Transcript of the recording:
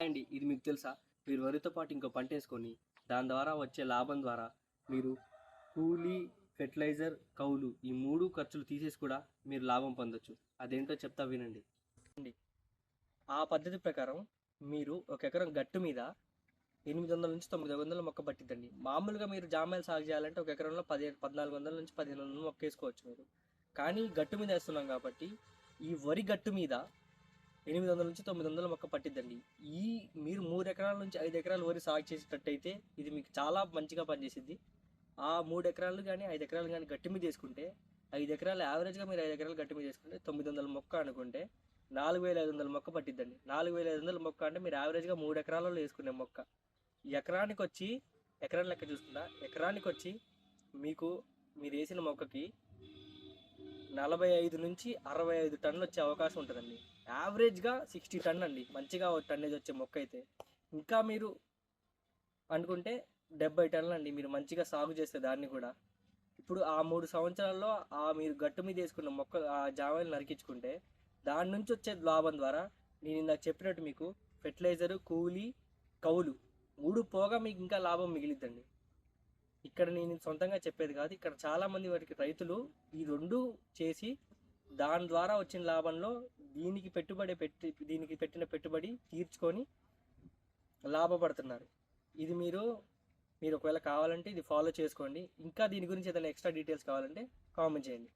అండి ఇది మీకు తెలుసా? మీరు వరితో పాటు ఇంకో పంట వేసుకొని దాని ద్వారా వచ్చే లాభం ద్వారా మీరు కూలీ, ఫెర్టిలైజర్, కౌలు ఈ 3 ఖర్చులు తీసేసి కూడా మీరు లాభం పొందొచ్చు. అదేంటో చెప్తా వినండి. ఆ పద్ధతి ప్రకారం మీరు ఒక ఎకరం గట్టు మీద 800 నుంచి 900 మొక్క పట్టిద్దండి. మామూలుగా మీరు జామాయిలు సాగు చేయాలంటే ఒక ఎకరంలో 1400 నుంచి 1500 మొక్క వేసుకోవచ్చు మీరు. కానీ గట్టు మీద వేస్తున్నాం కాబట్టి ఈ వరి గట్టు మీద 800 నుంచి 900 మొక్క పట్టిద్దండి. ఈ మీరు 3 ఎకరాల నుంచి 5 ఎకరాలు వరి సాగు చేసేటట్టయితే ఇది మీకు చాలా మంచిగా పనిచేసిద్ది. ఆ 3 ఎకరాలు కానీ 5 ఎకరాలు కానీ గట్టి మీద వేసుకుంటే 5 ఎకరాలు యావరేజ్గా మీరు 5 ఎకరాలు గట్టి మీద వేసుకుంటే 900 మొక్క అనుకుంటే 4500 మొక్క పట్టిద్దండి. 4500 మొక్క అంటే మీరు యావరేజ్గా 3 ఎకరాలలో వేసుకునే మొక్క ఎకరానికి వచ్చి ఎకరం లెక్క చూసుకుంటా ఎకరానికి వచ్చి మీకు మీరు వేసిన మొక్కకి 45 నుంచి 65 టన్నులు వచ్చే అవకాశం ఉంటుందండి. యావరేజ్గా 60 టన్ అండి మంచిగా టన్నేజ్ వచ్చే మొక్క అయితే. ఇంకా మీరు అనుకుంటే 70 టన్నులు అండి మీరు మంచిగా సాగు చేస్తే దాన్ని కూడా. ఇప్పుడు ఆ 3 సంవత్సరాల్లో ఆ మీరు గట్టు మీద వేసుకున్న మొక్క ఆ జామాయిలు నరికించుకుంటే దాని నుంచి వచ్చే లాభం ద్వారా నేను ఇందాక చెప్పినట్టు మీకు ఫెర్టిలైజరు, కూలీ, కౌలు 3 పోగా మీకు ఇంకా లాభం మిగిలిద్దండి. ఇక్కడ నేను సొంతంగా చెప్పేది కాదు, ఇక్కడ చాలామంది వారికి రైతులు ఈ 2 చేసి దాని ద్వారా వచ్చిన లాభంలో దీనికి పెట్టిన పెట్టుబడి తీర్చుకొని లాభపడుతున్నారు. ఇది మీరు ఒకవేళ కావాలంటే ఇది ఫాలో చేసుకోండి. ఇంకా దీని గురించి ఏదైనా ఎక్స్ట్రా డీటెయిల్స్ కావాలంటే కామెంట్ చేయండి.